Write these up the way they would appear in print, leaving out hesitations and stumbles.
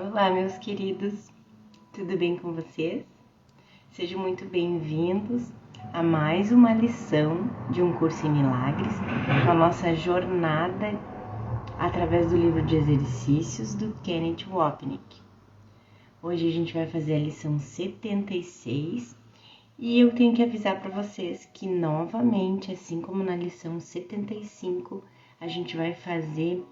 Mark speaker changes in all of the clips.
Speaker 1: Olá, meus queridos, tudo bem com vocês? Sejam muito bem-vindos a mais uma lição de um curso em milagres, a nossa jornada através do livro de exercícios do Kenneth Wapnick. Hoje a gente vai fazer a lição 76 e eu tenho que avisar para vocês que novamente, assim como na lição 75, a gente vai fazer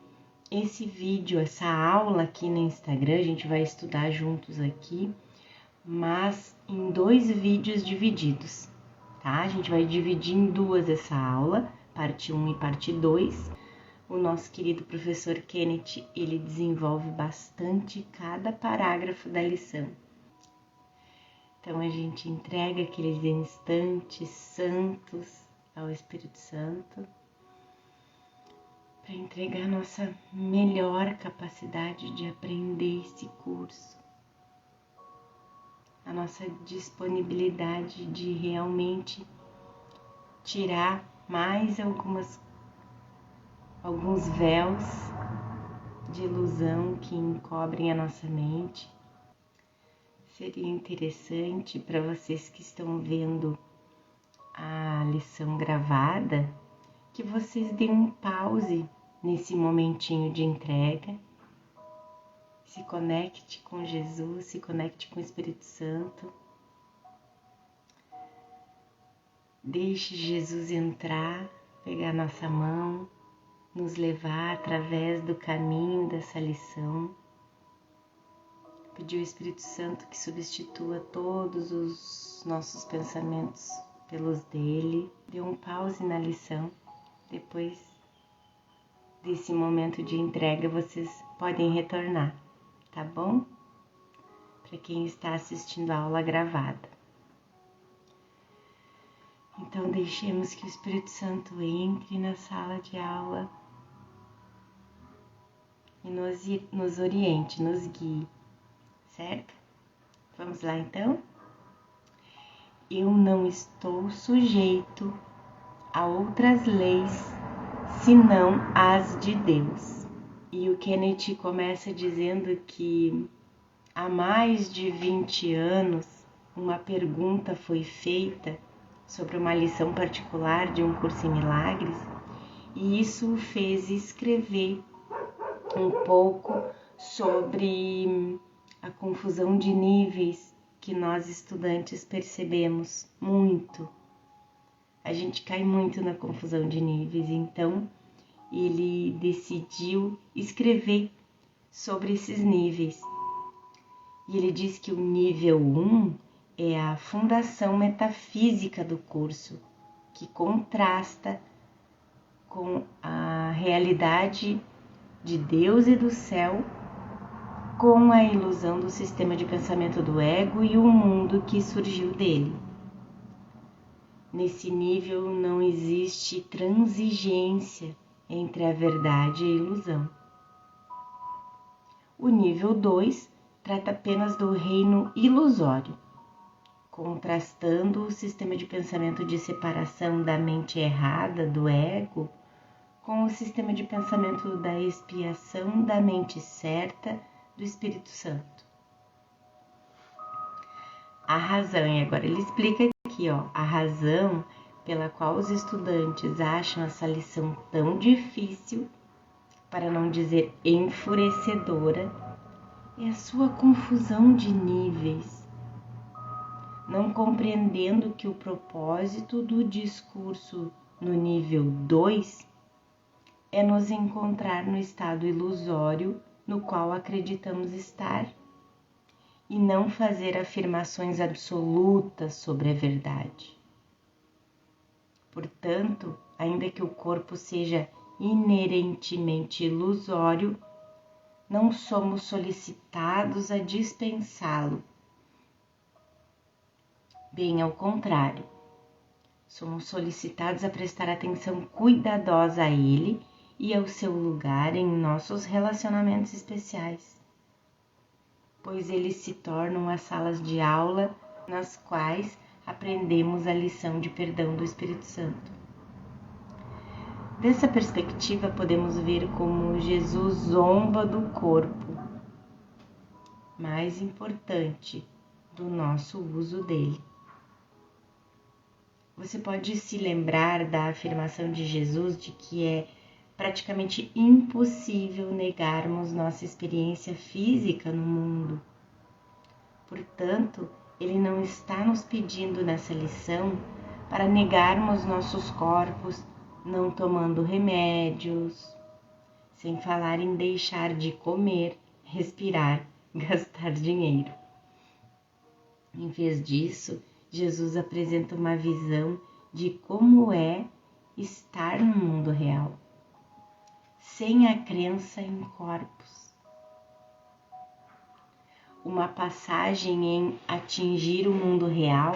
Speaker 1: esse vídeo, essa aula aqui no Instagram, a gente vai estudar juntos aqui, mas em 2 vídeos divididos, tá? A gente vai dividir em 2 essa aula, parte 1 e parte 2. O nosso querido professor Kenneth, ele desenvolve bastante cada parágrafo da lição. Então a gente entrega aqueles instantes santos ao Espírito Santo, para entregar nossa melhor capacidade de aprender esse curso, a nossa disponibilidade de realmente tirar mais alguns véus de ilusão que encobrem a nossa mente. Seria interessante para vocês que estão vendo a lição gravada, que vocês deem um pause nesse momentinho de entrega, se conecte com Jesus, se conecte com o Espírito Santo, deixe Jesus entrar, pegar nossa mão, nos levar através do caminho dessa lição, pedir ao Espírito Santo que substitua todos os nossos pensamentos pelos dele. Dê um pause na lição. Depois desse momento de entrega, vocês podem retornar, tá bom? Para quem está assistindo a aula gravada. Então, deixemos que o Espírito Santo entre na sala de aula e nos oriente, nos guie, certo? Vamos lá, então? Eu não estou sujeito a outras leis senão as de Deus. E o Kenneth começa dizendo que há mais de 20 anos uma pergunta foi feita sobre uma lição particular de um curso em milagres, e isso o fez escrever um pouco sobre a confusão de níveis que nós estudantes percebemos muito. A gente cai muito na confusão de níveis, então ele decidiu escrever sobre esses níveis. E ele diz que o nível 1 é a fundação metafísica do curso, que contrasta com a realidade de Deus e do céu, com a ilusão do sistema de pensamento do ego e o mundo que surgiu dele. Nesse nível não existe transigência entre a verdade e a ilusão. O nível 2 trata apenas do reino ilusório, contrastando o sistema de pensamento de separação da mente errada, do ego, com o sistema de pensamento da expiação da mente certa, do Espírito Santo. A razão, e agora ele explica aqui, a razão pela qual os estudantes acham essa lição tão difícil, para não dizer enfurecedora, é a sua confusão de níveis, não compreendendo que o propósito do discurso no nível 2 é nos encontrar no estado ilusório no qual acreditamos estar, e não fazer afirmações absolutas sobre a verdade. Portanto, ainda que o corpo seja inerentemente ilusório, não somos solicitados a dispensá-lo. Bem ao contrário, somos solicitados a prestar atenção cuidadosa a ele e ao seu lugar em nossos relacionamentos especiais, pois eles se tornam as salas de aula nas quais aprendemos a lição de perdão do Espírito Santo. Dessa perspectiva, podemos ver como Jesus zomba do corpo, mais importante do nosso uso dele. Você pode se lembrar da afirmação de Jesus de que é praticamente impossível negarmos nossa experiência física no mundo. Portanto, ele não está nos pedindo nessa lição para negarmos nossos corpos não tomando remédios, sem falar em deixar de comer, respirar, gastar dinheiro. Em vez disso, Jesus apresenta uma visão de como é estar no mundo real, sem a crença em corpos. Uma passagem em Atingir o Mundo Real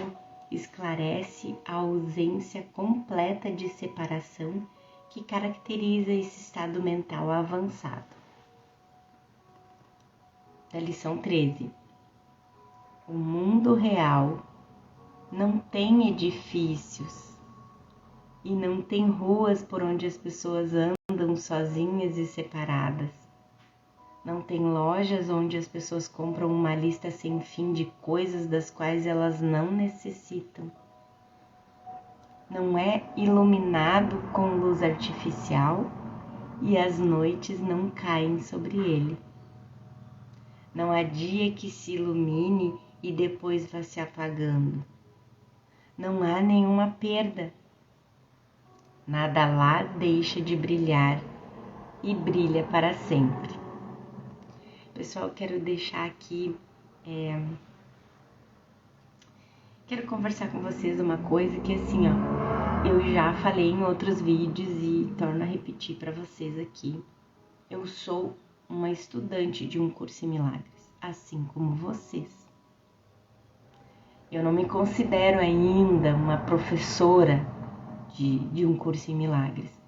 Speaker 1: esclarece a ausência completa de separação que caracteriza esse estado mental avançado. Da lição 13. O mundo real não tem edifícios e não tem ruas por onde as pessoas andam sozinhas e separadas. Não tem lojas onde as pessoas compram uma lista sem fim de coisas das quais elas não necessitam. Não é iluminado com luz artificial e as noites não caem sobre ele. Não há dia que se ilumine e depois vá se apagando. Não há nenhuma perda. Nada lá deixa de brilhar e brilha para sempre. Pessoal, quero deixar aqui, quero conversar com vocês uma coisa que assim, eu já falei em outros vídeos e torno a repetir para vocês aqui. Eu sou uma estudante de um curso em milagres, assim como vocês. Eu não me considero ainda uma professora de um curso em milagres,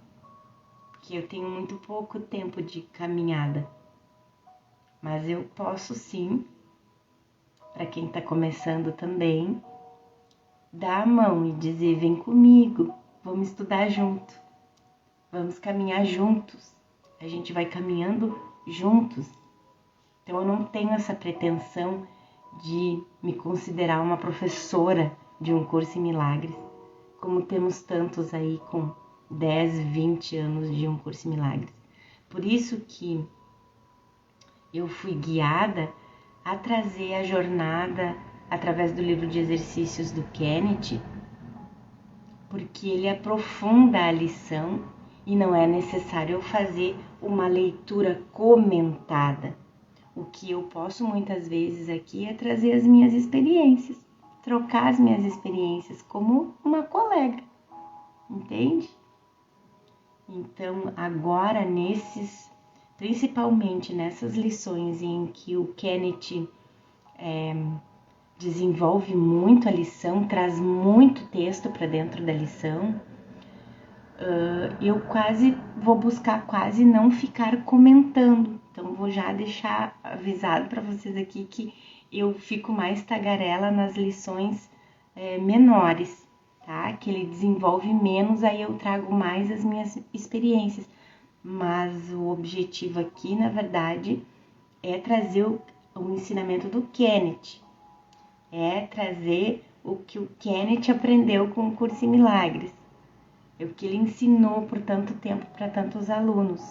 Speaker 1: porque eu tenho muito pouco tempo de caminhada. Mas eu posso sim, para quem está começando também, dar a mão e dizer: vem comigo, vamos estudar junto, vamos caminhar juntos, a gente vai caminhando juntos. Então eu não tenho essa pretensão de me considerar uma professora de um curso em milagres, como temos tantos aí com 10, 20 anos de um curso em milagres. Por isso que eu fui guiada a trazer a jornada através do livro de exercícios do Kenneth, porque ele aprofunda a lição e não é necessário eu fazer uma leitura comentada. O que eu posso muitas vezes aqui é trazer as minhas experiências, trocar as minhas experiências como uma colega, entende? Então, agora principalmente nessas lições em que o Kenneth desenvolve muito a lição, traz muito texto para dentro da lição, eu vou buscar quase não ficar comentando. Então, vou já deixar avisado para vocês aqui que eu fico mais tagarela nas lições menores, tá? Que ele desenvolve menos, aí eu trago mais as minhas experiências. Mas o objetivo aqui, na verdade, é trazer o ensinamento do Kenneth. É trazer o que o Kenneth aprendeu com o curso em milagres. É o que ele ensinou por tanto tempo para tantos alunos.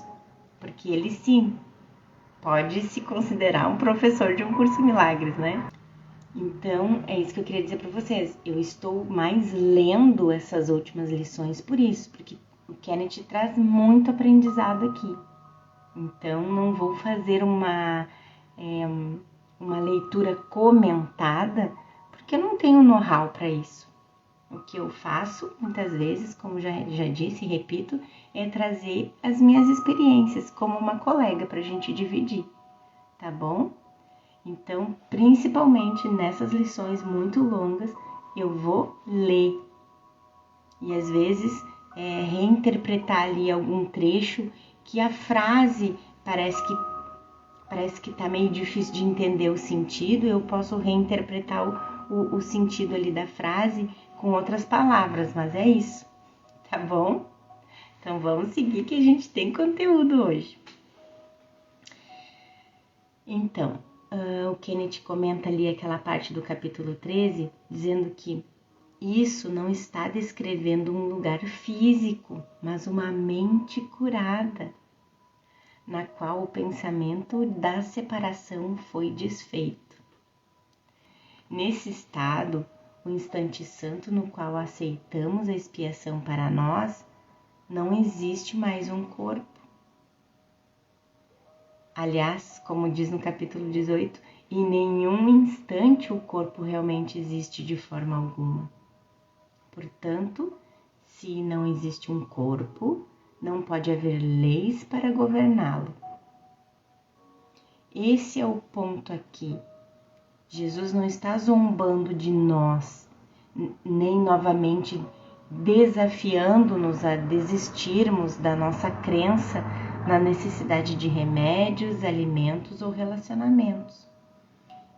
Speaker 1: Porque ele sim pode se considerar um professor de um curso em milagres, né? Então, é isso que eu queria dizer para vocês. Eu estou mais lendo essas últimas lições por isso, porque o Kenneth traz muito aprendizado aqui. Então, não vou fazer uma leitura comentada, porque eu não tenho know-how para isso. O que eu faço, muitas vezes, como já disse e repito, é trazer as minhas experiências como uma colega para a gente dividir, tá bom? Então, principalmente nessas lições muito longas, eu vou ler. E às vezes reinterpretar ali algum trecho que a frase parece que tá meio difícil de entender o sentido, eu posso reinterpretar o sentido ali da frase com outras palavras, mas é isso, tá bom? Então vamos seguir que a gente tem conteúdo hoje. Então, o Kenneth comenta ali aquela parte do capítulo 13, dizendo que isso não está descrevendo um lugar físico, mas uma mente curada, na qual o pensamento da separação foi desfeito. Nesse estado, o instante santo no qual aceitamos a expiação para nós, não existe mais um corpo. Aliás, como diz no capítulo 18, em nenhum instante o corpo realmente existe de forma alguma. Portanto, se não existe um corpo, não pode haver leis para governá-lo. Esse é o ponto aqui. Jesus não está zombando de nós, nem novamente desafiando-nos a desistirmos da nossa crença na necessidade de remédios, alimentos ou relacionamentos.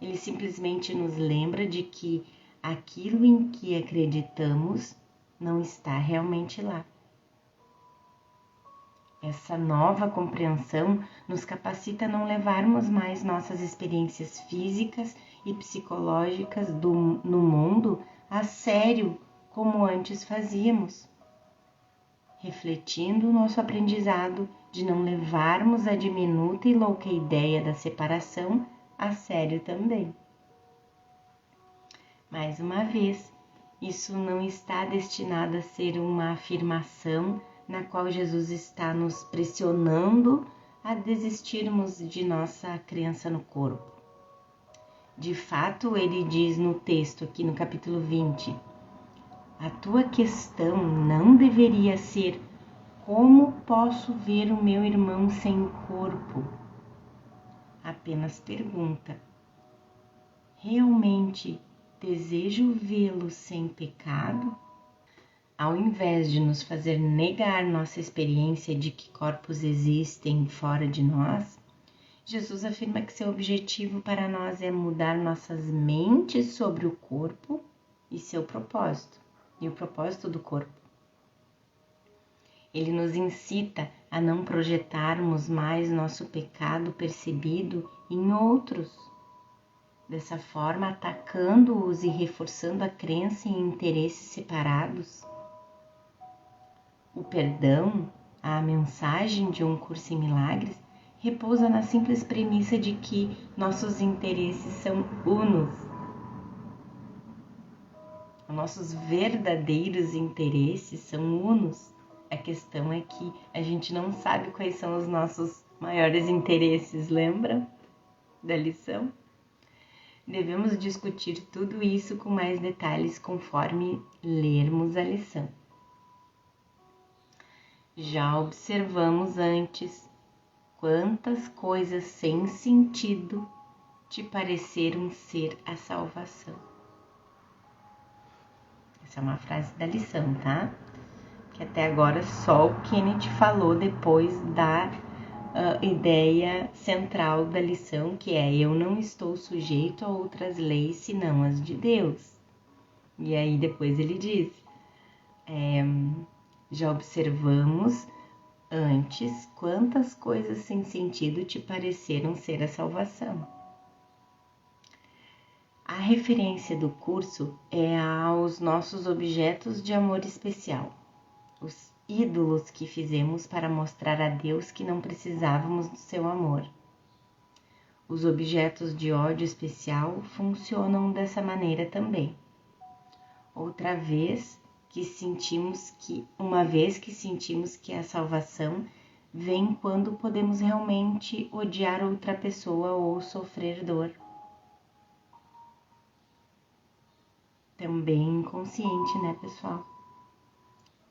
Speaker 1: Ele simplesmente nos lembra de que aquilo em que acreditamos não está realmente lá. Essa nova compreensão nos capacita a não levarmos mais nossas experiências físicas e psicológicas no mundo a sério como antes fazíamos, refletindo o nosso aprendizado de não levarmos a diminuta e louca ideia da separação a sério também. Mais uma vez, isso não está destinado a ser uma afirmação na qual Jesus está nos pressionando a desistirmos de nossa crença no corpo. De fato, ele diz no texto, aqui no capítulo 20, a tua questão não deveria ser como posso ver o meu irmão sem corpo? Apenas pergunta, realmente desejo vê-lo sem pecado? Ao invés de nos fazer negar nossa experiência de que corpos existem fora de nós, Jesus afirma que seu objetivo para nós é mudar nossas mentes sobre o corpo e seu propósito, e o propósito do corpo. Ele nos incita a não projetarmos mais nosso pecado percebido em outros, dessa forma atacando-os e reforçando a crença em interesses separados. O perdão, a mensagem de um curso em milagres, repousa na simples premissa de que nossos interesses são unos. Os nossos verdadeiros interesses são unos. A questão é que a gente não sabe quais são os nossos maiores interesses, lembra da lição? Devemos discutir tudo isso com mais detalhes conforme lermos a lição. Já observamos antes quantas coisas sem sentido te pareceram ser a salvação. Essa é uma frase da lição, tá? Que até agora só o Kenneth falou depois da ideia central da lição, que é: eu não estou sujeito a outras leis senão as de Deus. E aí depois ele diz, já observamos antes quantas coisas sem sentido te pareceram ser a salvação. A referência do curso é aos nossos objetos de amor especial, os ídolos que fizemos para mostrar a Deus que não precisávamos do seu amor. Os objetos de ódio especial funcionam dessa maneira também. Uma vez que sentimos que a salvação vem quando podemos realmente odiar outra pessoa ou sofrer dor. Também inconsciente, né, pessoal?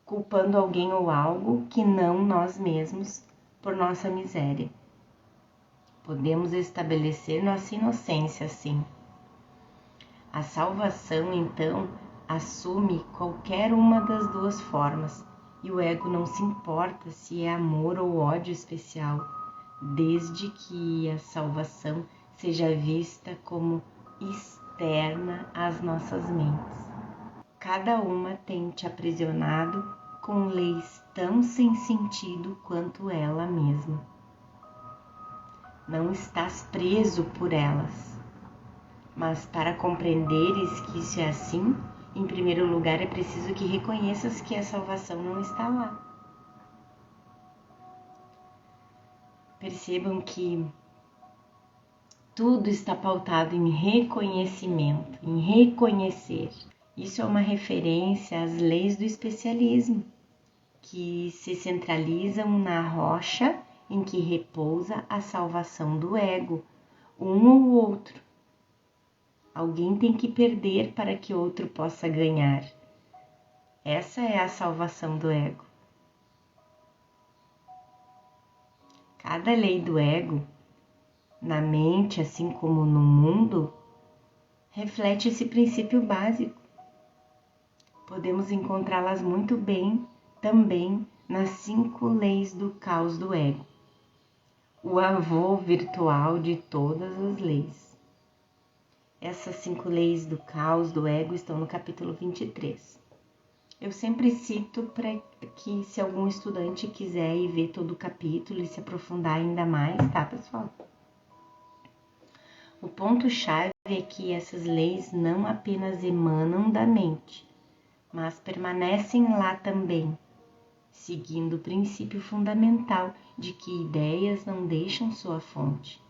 Speaker 1: Culpando alguém ou algo que não nós mesmos por nossa miséria. Podemos estabelecer nossa inocência assim. A salvação, então, assume qualquer uma das duas formas, e o ego não se importa se é amor ou ódio especial, desde que a salvação seja vista como externa às nossas mentes. Cada uma tem te aprisionado com leis tão sem sentido quanto ela mesma. não estás preso por elas. Mas para compreenderes que isso é assim, em primeiro lugar é preciso que reconheças que a salvação não está lá. Percebam que tudo está pautado em reconhecimento, em reconhecer. Isso é uma referência às leis do especialismo, que se centralizam na rocha em que repousa a salvação do ego, um ou outro. Alguém tem que perder para que outro possa ganhar. Essa é a salvação do ego. Cada lei do ego, na mente assim como no mundo, reflete esse princípio básico. Podemos encontrá-las muito bem também nas 5 leis do caos do ego, o avô virtual de todas as leis. Essas 5 leis do caos do ego estão no capítulo 23. Eu sempre cito para que, se algum estudante quiser ir ver todo o capítulo e se aprofundar ainda mais, tá, pessoal? O ponto-chave é que essas leis não apenas emanam da mente, mas permanecem lá também, seguindo o princípio fundamental de que ideias não deixam sua fonte.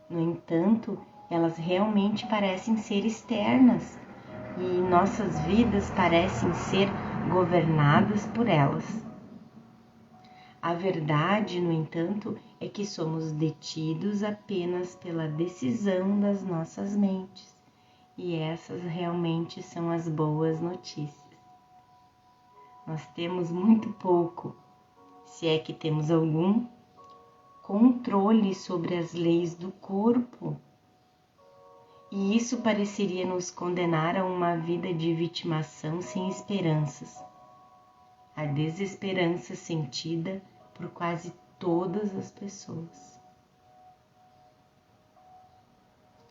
Speaker 1: No entanto, elas realmente parecem ser externas e nossas vidas parecem ser governadas por elas. A verdade, no entanto, é que somos detidos apenas pela decisão das nossas mentes, e essas realmente são as boas notícias. Nós temos muito pouco, se é que temos algum, controle sobre as leis do corpo. E isso pareceria nos condenar a uma vida de vitimação sem esperanças. A desesperança sentida por quase todas as pessoas.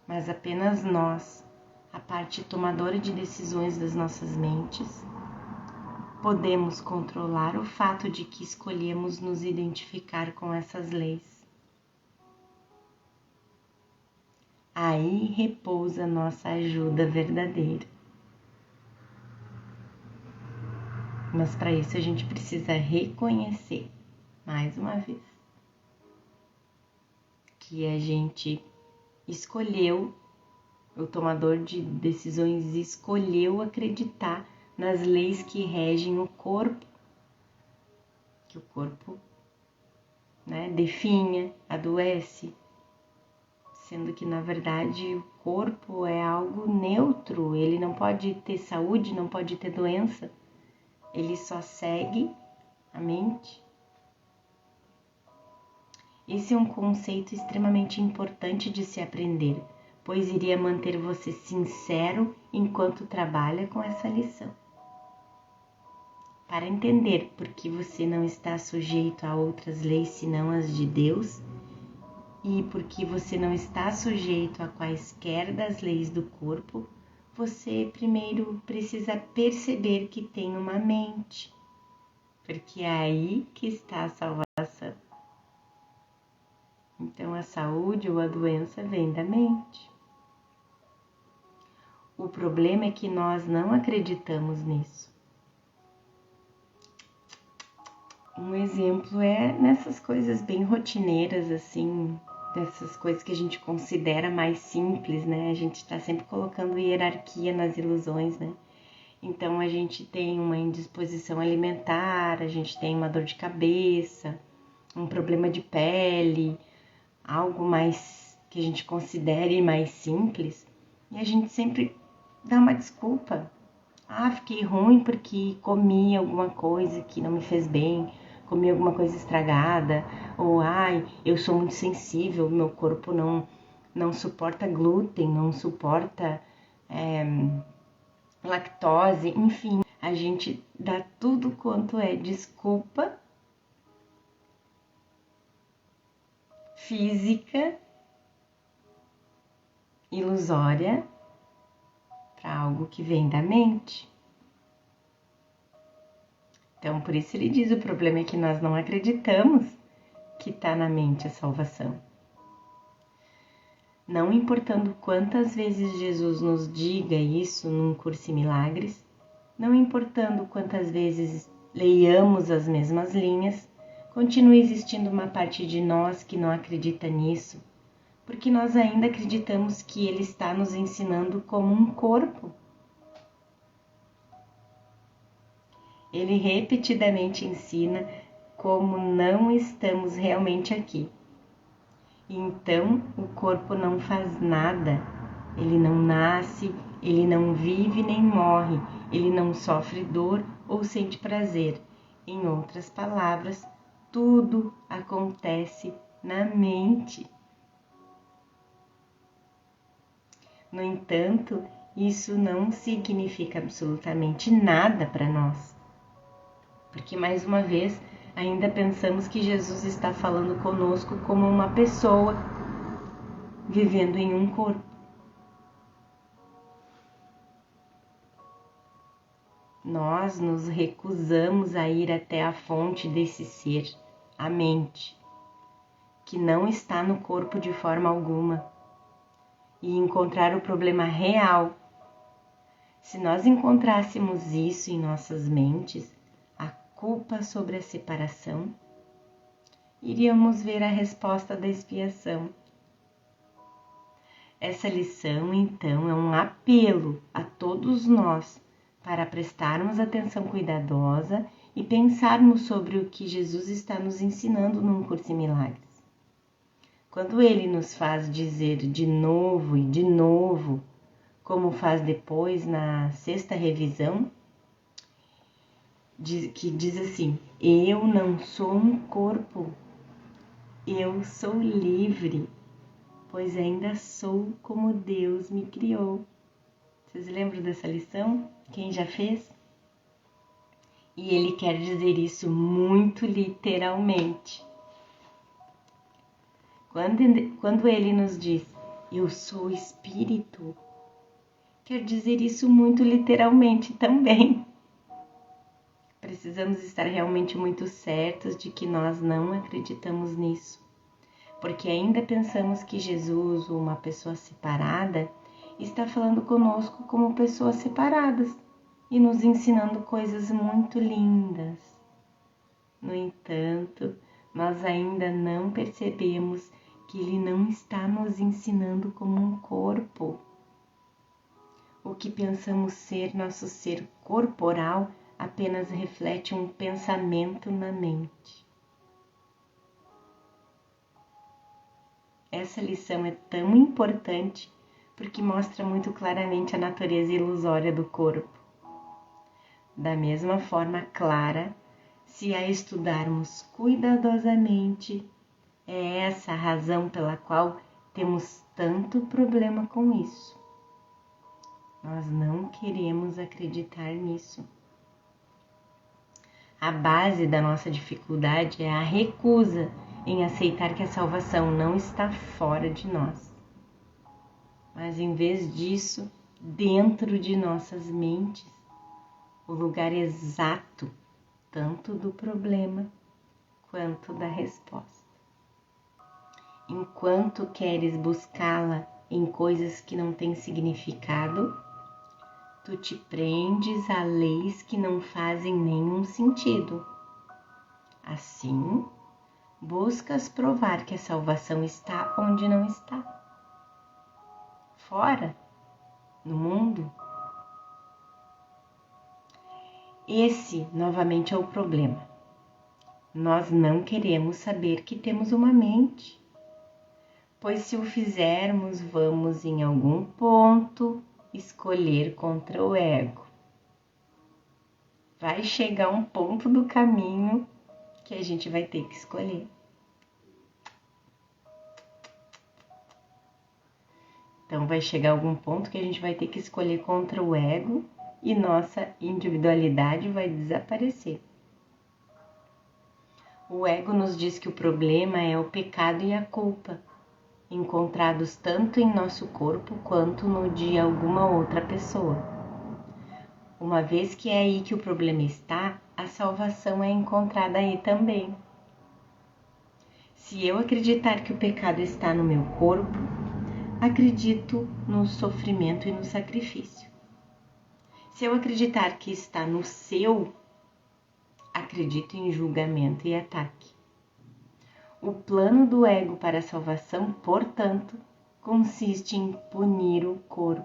Speaker 1: Mas apenas nós, a parte tomadora de decisões das nossas mentes, podemos controlar o fato de que escolhemos nos identificar com essas leis. Aí repousa nossa ajuda verdadeira. Mas para isso a gente precisa reconhecer, mais uma vez, que a gente escolheu, o tomador de decisões escolheu acreditar nas leis que regem o corpo, que o corpo, definha, adoece, sendo que na verdade o corpo é algo neutro, ele não pode ter saúde, não pode ter doença, ele só segue a mente. Esse é um conceito extremamente importante de se aprender, pois iria manter você sincero enquanto trabalha com essa lição. Para entender por que você não está sujeito a outras leis senão as de Deus, e porque você não está sujeito a quaisquer das leis do corpo, você primeiro precisa perceber que tem uma mente, porque é aí que está a salvação. Então a saúde ou a doença vem da mente. O problema é que nós não acreditamos nisso. Um exemplo é nessas coisas bem rotineiras, assim, dessas coisas que a gente considera mais simples, né? A gente está sempre colocando hierarquia nas ilusões, né? Então a gente tem uma indisposição alimentar, a gente tem uma dor de cabeça, um problema de pele, algo mais que a gente considere mais simples, e a gente sempre dá uma desculpa. Fiquei ruim porque comi alguma coisa que não me fez bem, comi alguma coisa estragada, ou eu sou muito sensível, meu corpo não suporta glúten, não suporta lactose, enfim, a gente dá tudo quanto é desculpa física ilusória para algo que vem da mente. Então, por isso ele diz, o problema é que nós não acreditamos que está na mente a salvação. Não importando quantas vezes Jesus nos diga isso num curso em milagres, não importando quantas vezes leiamos as mesmas linhas, continua existindo uma parte de nós que não acredita nisso, porque nós ainda acreditamos que Ele está nos ensinando como um corpo. Ele repetidamente ensina como não estamos realmente aqui. Então, o corpo não faz nada, ele não nasce, ele não vive nem morre, ele não sofre dor ou sente prazer. Em outras palavras, tudo acontece na mente. No entanto, isso não significa absolutamente nada para nós, porque mais uma vez ainda pensamos que Jesus está falando conosco como uma pessoa vivendo em um corpo. Nós nos recusamos a ir até a fonte desse ser, a mente, que não está no corpo de forma alguma, e encontrar o problema real. Se nós encontrássemos isso em nossas mentes, a culpa sobre a separação, iríamos ver a resposta da expiação. Essa lição, então, é um apelo a todos nós para prestarmos atenção cuidadosa e pensarmos sobre o que Jesus está nos ensinando num curso em milagres. Quando Ele nos faz dizer de novo e de novo, como faz depois na sexta revisão, que diz assim: eu não sou um corpo, eu sou livre, pois ainda sou como Deus me criou. Vocês lembram dessa lição? Quem já fez? E ele quer dizer isso muito literalmente. Quando ele nos diz, eu sou espírito, quer dizer isso muito literalmente também. Precisamos estar realmente muito certos de que nós não acreditamos nisso, porque ainda pensamos que Jesus, ou uma pessoa separada, está falando conosco como pessoas separadas e nos ensinando coisas muito lindas. No entanto, nós ainda não percebemos que Ele não está nos ensinando como um corpo. O que pensamos ser nosso ser corporal apenas reflete um pensamento na mente. Essa lição é tão importante porque mostra muito claramente a natureza ilusória do corpo. Da mesma forma clara, se a estudarmos cuidadosamente, é essa a razão pela qual temos tanto problema com isso. Nós não queremos acreditar nisso. A base da nossa dificuldade é a recusa em aceitar que a salvação não está fora de nós, mas em vez disso, dentro de nossas mentes, o lugar exato tanto do problema quanto da resposta. Enquanto queres buscá-la em coisas que não têm significado, tu te prendes a leis que não fazem nenhum sentido. Assim, buscas provar que a salvação está onde não está. Fora, no mundo. Esse, novamente, é o problema. Nós não queremos saber que temos uma mente, pois se o fizermos, vamos em algum ponto escolher contra o ego. Vai chegar um ponto do caminho que a gente vai ter que escolher. Então vai chegar algum ponto que a gente vai ter que escolher contra o ego e nossa individualidade vai desaparecer. O ego nos diz que o problema é o pecado e a culpa, encontrados tanto em nosso corpo quanto no de alguma outra pessoa. Uma vez que é aí que o problema está, a salvação é encontrada aí também. Se eu acreditar que o pecado está no meu corpo, acredito no sofrimento e no sacrifício. Se eu acreditar que está no seu, acredito em julgamento e ataque. O plano do ego para a salvação, portanto, consiste em punir o corpo,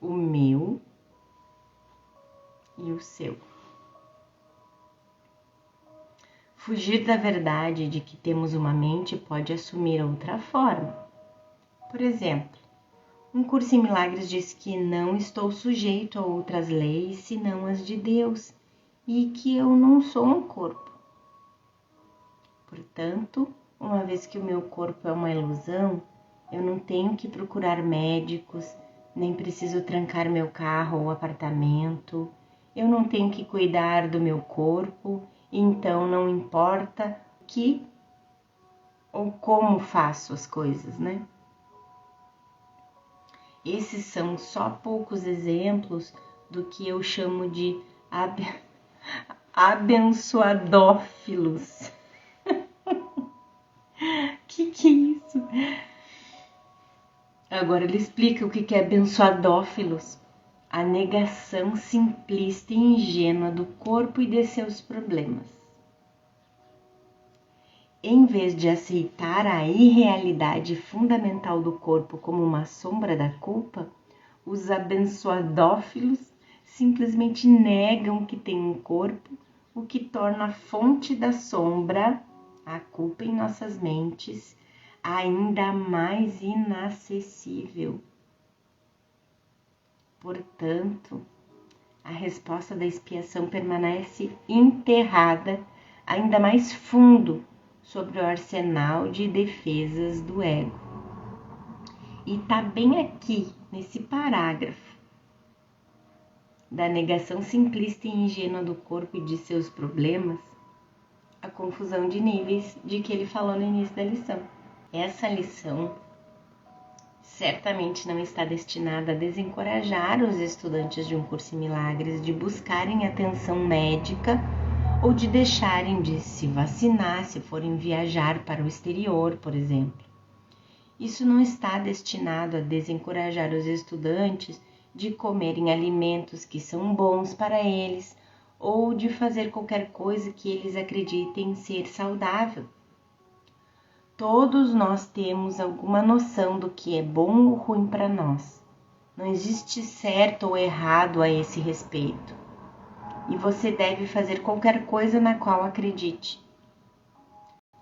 Speaker 1: o meu e o seu. Fugir da verdade de que temos uma mente pode assumir outra forma. Por exemplo, um curso em milagres diz que não estou sujeito a outras leis senão as de Deus e que eu não sou um corpo. Portanto, uma vez que o meu corpo é uma ilusão, eu não tenho que procurar médicos, nem preciso trancar meu carro ou apartamento, eu não tenho que cuidar do meu corpo, então não importa que ou como faço as coisas, né? Esses são só poucos exemplos do que eu chamo de abençoadófilos. Que é isso? Agora ele explica o que é abençoadófilos. A negação simplista e ingênua do corpo e de seus problemas. Em vez de aceitar a irrealidade fundamental do corpo como uma sombra da culpa, os abençoadófilos simplesmente negam que tem um corpo, o que torna a fonte da sombra, a culpa em nossas mentes, ainda mais inacessível. Portanto, a resposta da expiação permanece enterrada ainda mais fundo sobre o arsenal de defesas do ego. E está bem aqui, nesse parágrafo, da negação simplista e ingênua do corpo e de seus problemas, a confusão de níveis de que ele falou no início da lição. Essa lição certamente não está destinada a desencorajar os estudantes de um curso em milagres de buscarem atenção médica ou de deixarem de se vacinar se forem viajar para o exterior, por exemplo. Isso não está destinado a desencorajar os estudantes de comerem alimentos que são bons para eles ou de fazer qualquer coisa que eles acreditem ser saudável. Todos nós temos alguma noção do que é bom ou ruim para nós. Não existe certo ou errado a esse respeito. E você deve fazer qualquer coisa na qual acredite.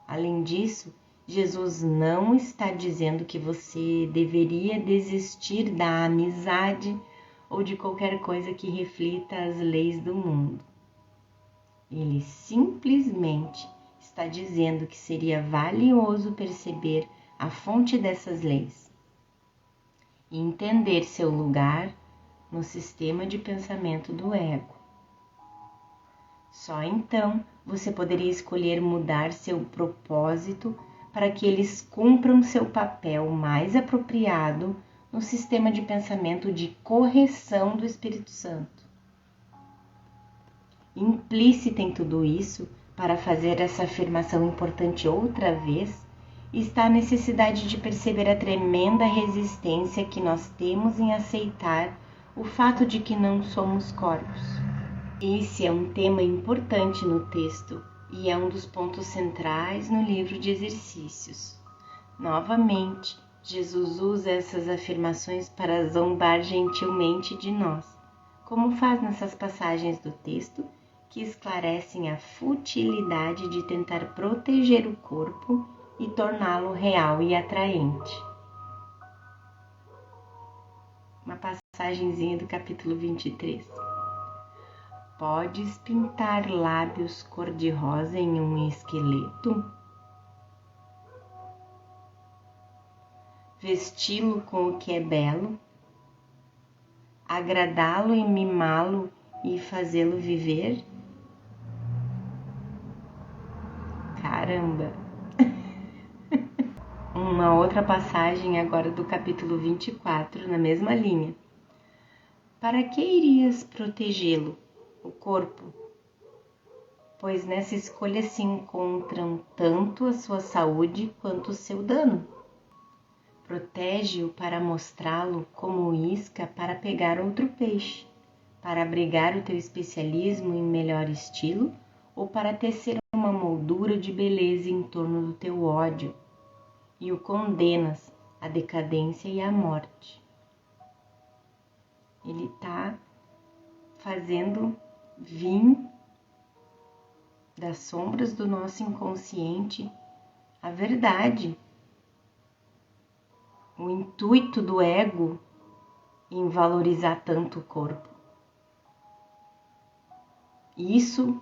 Speaker 1: Além disso, Jesus não está dizendo que você deveria desistir da amizade ou de qualquer coisa que reflita as leis do mundo. Ele simplesmente está dizendo que seria valioso perceber a fonte dessas leis e entender seu lugar no sistema de pensamento do ego. Só então você poderia escolher mudar seu propósito para que eles cumpram seu papel mais apropriado no sistema de pensamento de correção do Espírito Santo. Implícita em tudo isso, para fazer essa afirmação importante outra vez, está a necessidade de perceber a tremenda resistência que nós temos em aceitar o fato de que não somos corpos. Esse é um tema importante no texto e é um dos pontos centrais no livro de exercícios. Novamente, Jesus usa essas afirmações para zombar gentilmente de nós, como faz nessas passagens do texto que esclarecem a futilidade de tentar proteger o corpo e torná-lo real e atraente. Uma passagenzinha do capítulo 23. Podes pintar lábios cor-de-rosa em um esqueleto? Vesti-lo com o que é belo? Agradá-lo e mimá-lo e fazê-lo viver? Caramba! Uma outra passagem agora do capítulo 24, na mesma linha. Para que irias protegê-lo, o corpo? Pois nessa escolha se encontram tanto a sua saúde quanto o seu dano. Protege-o para mostrá-lo como isca para pegar outro peixe, para abrigar o teu especialismo em melhor estilo ou para tecer uma moldura de beleza em torno do teu ódio, e o condenas à decadência e à morte. Ele está fazendo vir das sombras do nosso inconsciente a verdade. O intuito do ego em valorizar tanto o corpo. Isso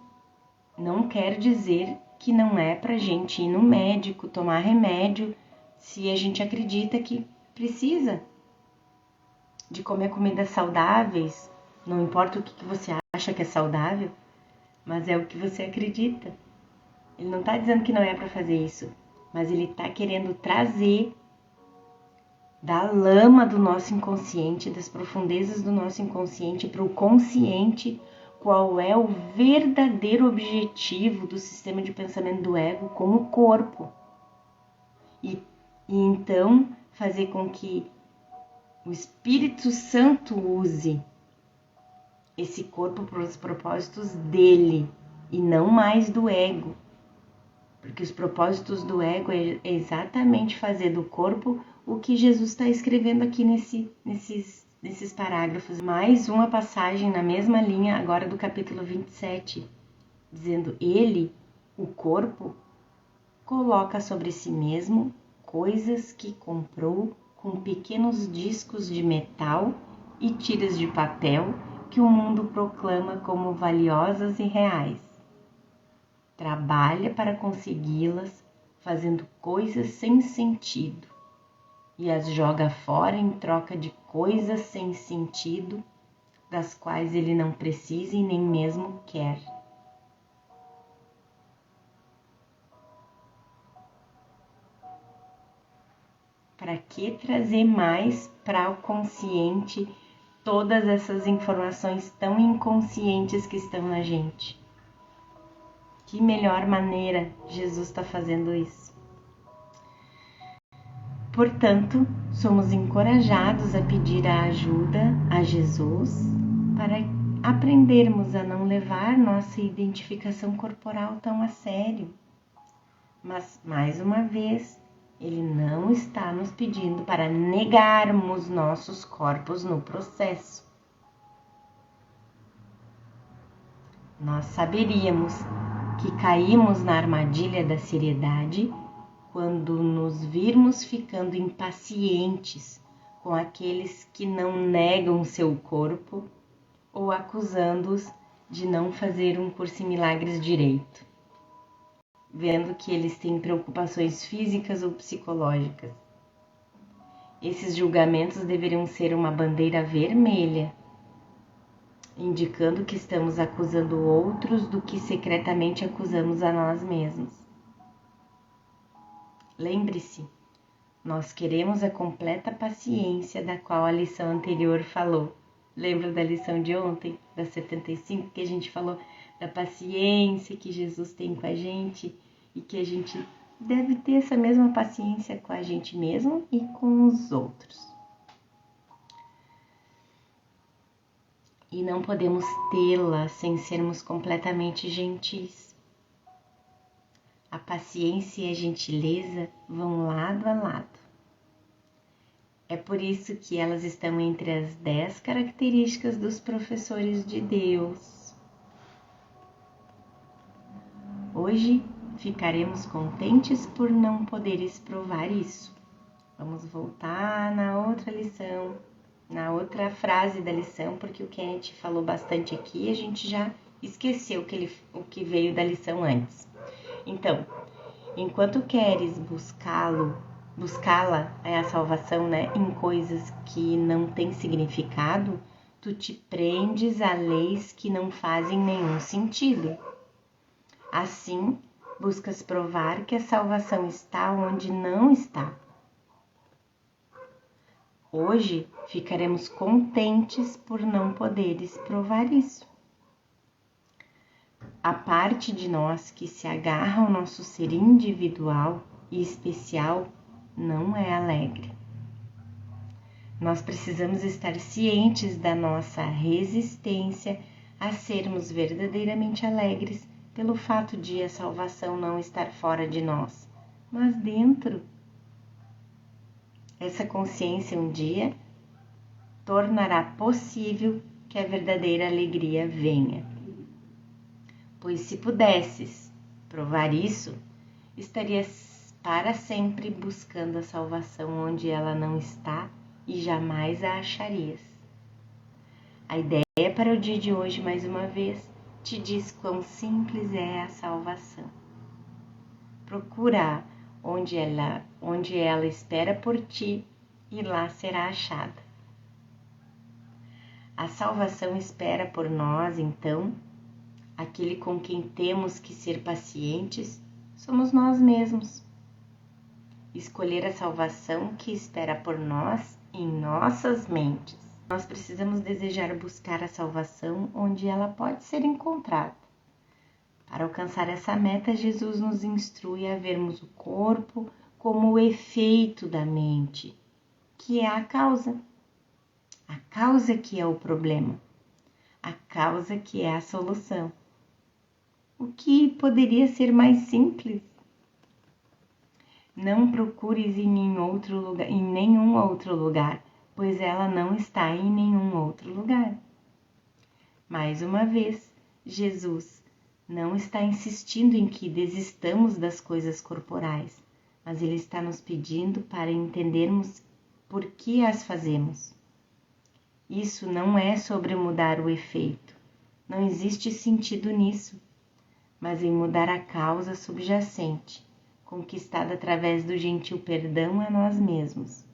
Speaker 1: não quer dizer que não é pra gente ir no médico, tomar remédio, se a gente acredita que precisa de comer comidas saudáveis, não importa o que você acha que é saudável, mas é o que você acredita. Ele não está dizendo que não é para fazer isso, mas ele está querendo trazer da lama do nosso inconsciente, das profundezas do nosso inconsciente para o consciente, qual é o verdadeiro objetivo do sistema de pensamento do ego com o corpo. E então fazer com que o Espírito Santo use esse corpo para os propósitos dele e não mais do ego. Porque os propósitos do ego é exatamente fazer do corpo o que Jesus está escrevendo aqui nesses parágrafos. Mais uma passagem na mesma linha, agora do capítulo 27, dizendo: ele, o corpo, coloca sobre si mesmo coisas que comprou com pequenos discos de metal e tiras de papel que o mundo proclama como valiosas e reais. Trabalha para consegui-las, fazendo coisas sem sentido, e as joga fora em troca de coisas sem sentido, das quais ele não precisa e nem mesmo quer. Para que trazer mais para o consciente todas essas informações tão inconscientes que estão na gente? Que melhor maneira Jesus está fazendo isso. Portanto, somos encorajados a pedir a ajuda a Jesus para aprendermos a não levar nossa identificação corporal tão a sério. Mas, mais uma vez, Ele não está nos pedindo para negarmos nossos corpos no processo. Nós saberíamos que caímos na armadilha da seriedade quando nos virmos ficando impacientes com aqueles que não negam seu corpo ou acusando-os de não fazer um curso em milagres direito, vendo que eles têm preocupações físicas ou psicológicas. Esses julgamentos deveriam ser uma bandeira vermelha, indicando que estamos acusando outros do que secretamente acusamos a nós mesmos. Lembre-se, nós queremos a completa paciência da qual a lição anterior falou. Lembra da lição de ontem, da 75, que a gente falou da paciência que Jesus tem com a gente e que a gente deve ter essa mesma paciência com a gente mesmo e com os outros. E não podemos tê-la sem sermos completamente gentis. A paciência e a gentileza vão lado a lado. É por isso que elas estão entre as 10 características dos professores de Deus. Hoje ficaremos contentes por não poderes provar isso. Vamos voltar na outra lição, na outra frase da lição, porque o Kenneth falou bastante aqui e a gente já esqueceu o que veio da lição antes. Então, enquanto queres buscá-la, a salvação, em coisas que não têm significado, tu te prendes a leis que não fazem nenhum sentido. Assim, buscas provar que a salvação está onde não está. Hoje ficaremos contentes por não poderes provar isso. A parte de nós que se agarra ao nosso ser individual e especial não é alegre. Nós precisamos estar cientes da nossa resistência a sermos verdadeiramente alegres pelo fato de a salvação não estar fora de nós, mas dentro. Essa consciência um dia tornará possível que a verdadeira alegria venha. Pois se pudesses provar isso, estarias para sempre buscando a salvação onde ela não está e jamais a acharias. A ideia para o dia de hoje, mais uma vez, te diz quão simples é a salvação. Procura onde ela espera por ti e lá será achada. A salvação espera por nós, então, aquele com quem temos que ser pacientes somos nós mesmos. Escolher a salvação que espera por nós em nossas mentes. Nós precisamos desejar buscar a salvação onde ela pode ser encontrada. Para alcançar essa meta, Jesus nos instrui a vermos o corpo como o efeito da mente, que é a causa. A causa que é o problema. A causa que é a solução. O que poderia ser mais simples? Não procures em nenhum outro lugar, pois ela não está em nenhum outro lugar. Mais uma vez, Jesus não está insistindo em que desistamos das coisas corporais, mas Ele está nos pedindo para entendermos por que as fazemos. Isso não é sobre mudar o efeito, não existe sentido nisso, mas em mudar a causa subjacente, conquistada através do gentil perdão a nós mesmos.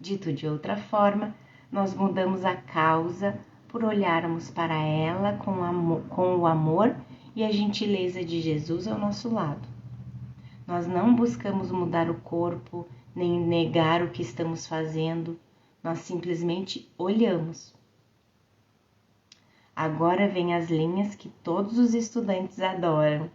Speaker 1: Dito de outra forma, nós mudamos a causa por olharmos para ela com o amor e a gentileza de Jesus ao nosso lado. Nós não buscamos mudar o corpo, nem negar o que estamos fazendo, nós simplesmente olhamos. Agora vem as linhas que todos os estudantes adoram.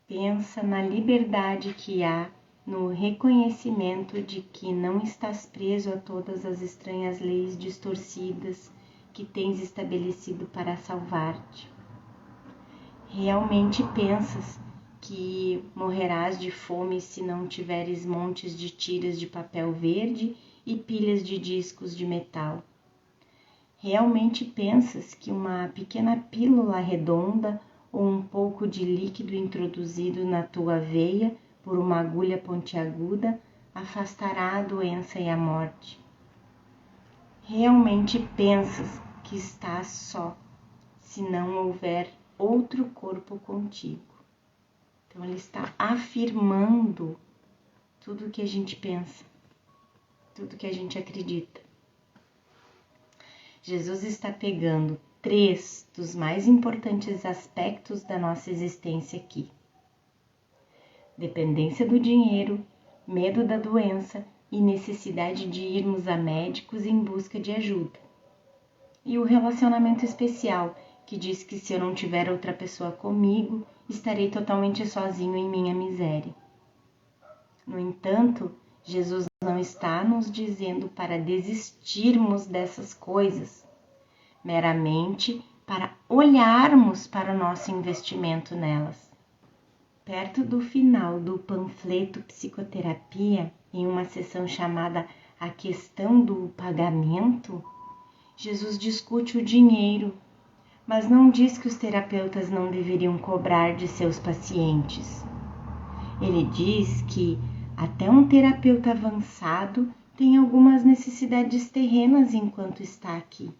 Speaker 1: Pensa na liberdade que há no reconhecimento de que não estás preso a todas as estranhas leis distorcidas que tens estabelecido para salvar-te. Realmente pensas que morrerás de fome se não tiveres montes de tiras de papel verde e pilhas de discos de metal? Realmente pensas que uma pequena pílula redonda ou um pouco de líquido introduzido na tua veia por uma agulha pontiaguda afastará a doença e a morte? Realmente pensas que estás só, se não houver outro corpo contigo? Então ele está afirmando tudo o que a gente pensa, tudo que a gente acredita. Jesus está pegando 3 dos mais importantes aspectos da nossa existência aqui: dependência do dinheiro, medo da doença e necessidade de irmos a médicos em busca de ajuda. E o relacionamento especial, que diz que se eu não tiver outra pessoa comigo, estarei totalmente sozinho em minha miséria. No entanto, Jesus não está nos dizendo para desistirmos dessas coisas, meramente para olharmos para o nosso investimento nelas. Perto do final do panfleto Psicoterapia, em uma sessão chamada A Questão do Pagamento, Jesus discute o dinheiro, mas não diz que os terapeutas não deveriam cobrar de seus pacientes. Ele diz que até um terapeuta avançado tem algumas necessidades terrenas enquanto está aqui.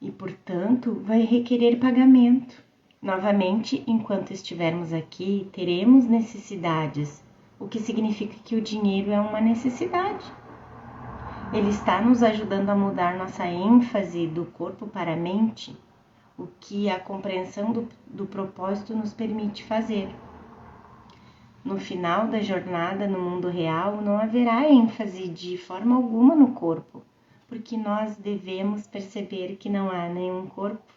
Speaker 1: E, portanto, vai requerer pagamento. Novamente, enquanto estivermos aqui, teremos necessidades, o que significa que o dinheiro é uma necessidade. Ele está nos ajudando a mudar nossa ênfase do corpo para a mente, o que a compreensão do propósito nos permite fazer. No final da jornada no mundo real, não haverá ênfase de forma alguma no corpo, porque nós devemos perceber que não há nenhum corpo.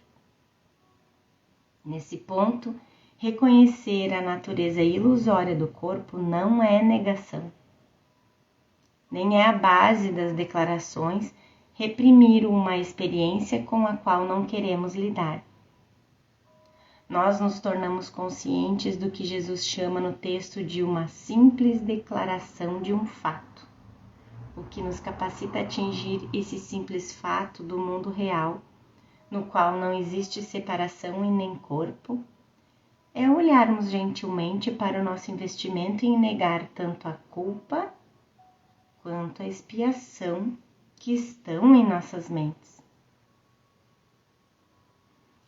Speaker 1: Nesse ponto, reconhecer a natureza ilusória do corpo não é negação. nem é a base das declarações reprimir uma experiência com a qual não queremos lidar. Nós nos tornamos conscientes do que Jesus chama no texto de uma simples declaração de um fato. O que nos capacita a atingir esse simples fato do mundo real, no qual não existe separação e nem corpo, é olharmos gentilmente para o nosso investimento em negar tanto a culpa quanto a expiação que estão em nossas mentes.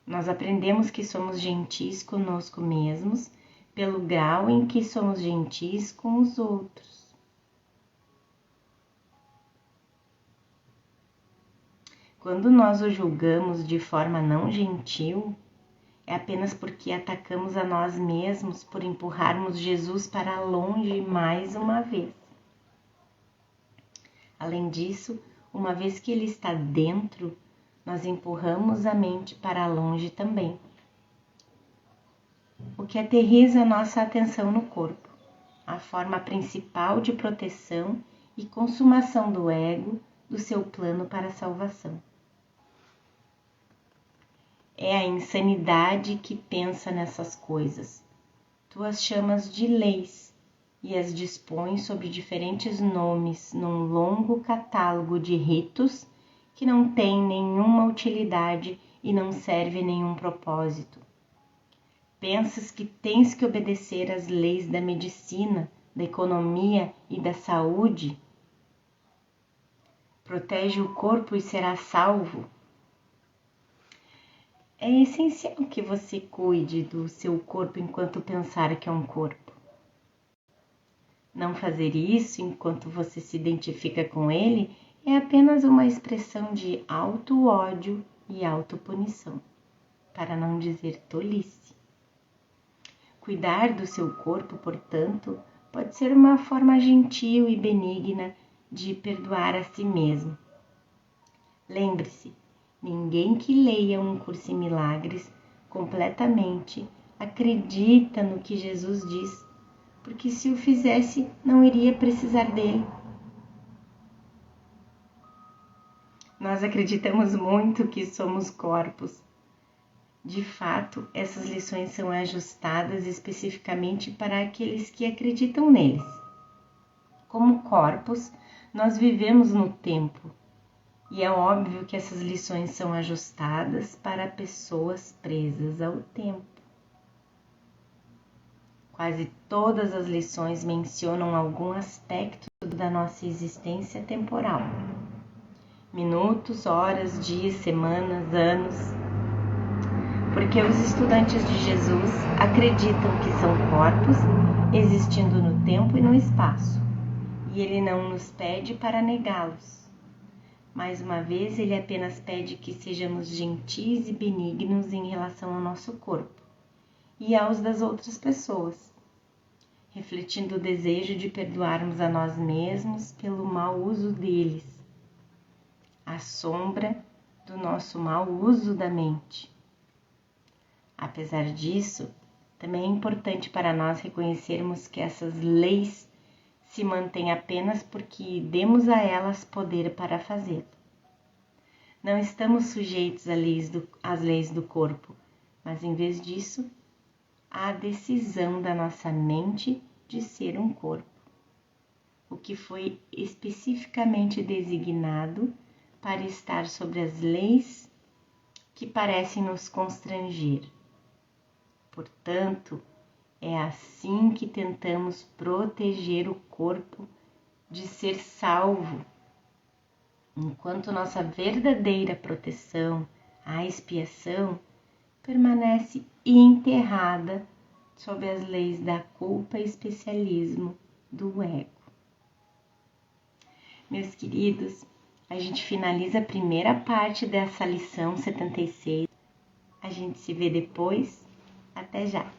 Speaker 1: Nós aprendemos que somos gentis conosco mesmos pelo grau em que somos gentis com os outros. Quando nós o julgamos de forma não gentil, é apenas porque atacamos a nós mesmos por empurrarmos Jesus para longe mais uma vez. Além disso, uma vez que ele está dentro, nós empurramos a mente para longe também, o que aterriza nossa atenção no corpo, a forma principal de proteção e consumação do ego do seu plano para a salvação. É a insanidade que pensa nessas coisas. Tu as chamas de leis e as dispões sob diferentes nomes num longo catálogo de ritos que não tem nenhuma utilidade e não serve nenhum propósito. Pensas que tens que obedecer às leis da medicina, da economia e da saúde? Protege o corpo e será salvo. É essencial que você cuide do seu corpo enquanto pensar que é um corpo. Não fazer isso enquanto você se identifica com ele é apenas uma expressão de auto-ódio e autopunição, para não dizer tolice. Cuidar do seu corpo, portanto, pode ser uma forma gentil e benigna de perdoar a si mesmo. Lembre-se, ninguém que leia um curso em milagres completamente acredita no que Jesus diz, porque se o fizesse, não iria precisar dele. Nós acreditamos muito que somos corpos. De fato, essas lições são ajustadas especificamente para aqueles que acreditam neles. Como corpos, nós vivemos no tempo, e é óbvio que essas lições são ajustadas para pessoas presas ao tempo. Quase todas as lições mencionam algum aspecto da nossa existência temporal. Minutos, horas, dias, semanas, anos. Porque os estudantes de Jesus acreditam que são corpos existindo no tempo e no espaço, e ele não nos pede para negá-los. Mais uma vez, ele apenas pede que sejamos gentis e benignos em relação ao nosso corpo e aos das outras pessoas, refletindo o desejo de perdoarmos a nós mesmos pelo mau uso deles, a sombra do nosso mau uso da mente. Apesar disso, também é importante para nós reconhecermos que essas leis se mantêm apenas porque demos a elas poder para fazê-lo. Não estamos sujeitos às leis do corpo, mas em vez disso, à decisão da nossa mente de ser um corpo, o que foi especificamente designado para estar sobre as leis que parecem nos constranger. Portanto, é assim que tentamos proteger o corpo de ser salvo, enquanto nossa verdadeira proteção, a expiação, permanece enterrada sob as leis da culpa e especialismo do ego. Meus queridos, a gente finaliza a primeira parte dessa lição 76. A gente se vê depois. Até já!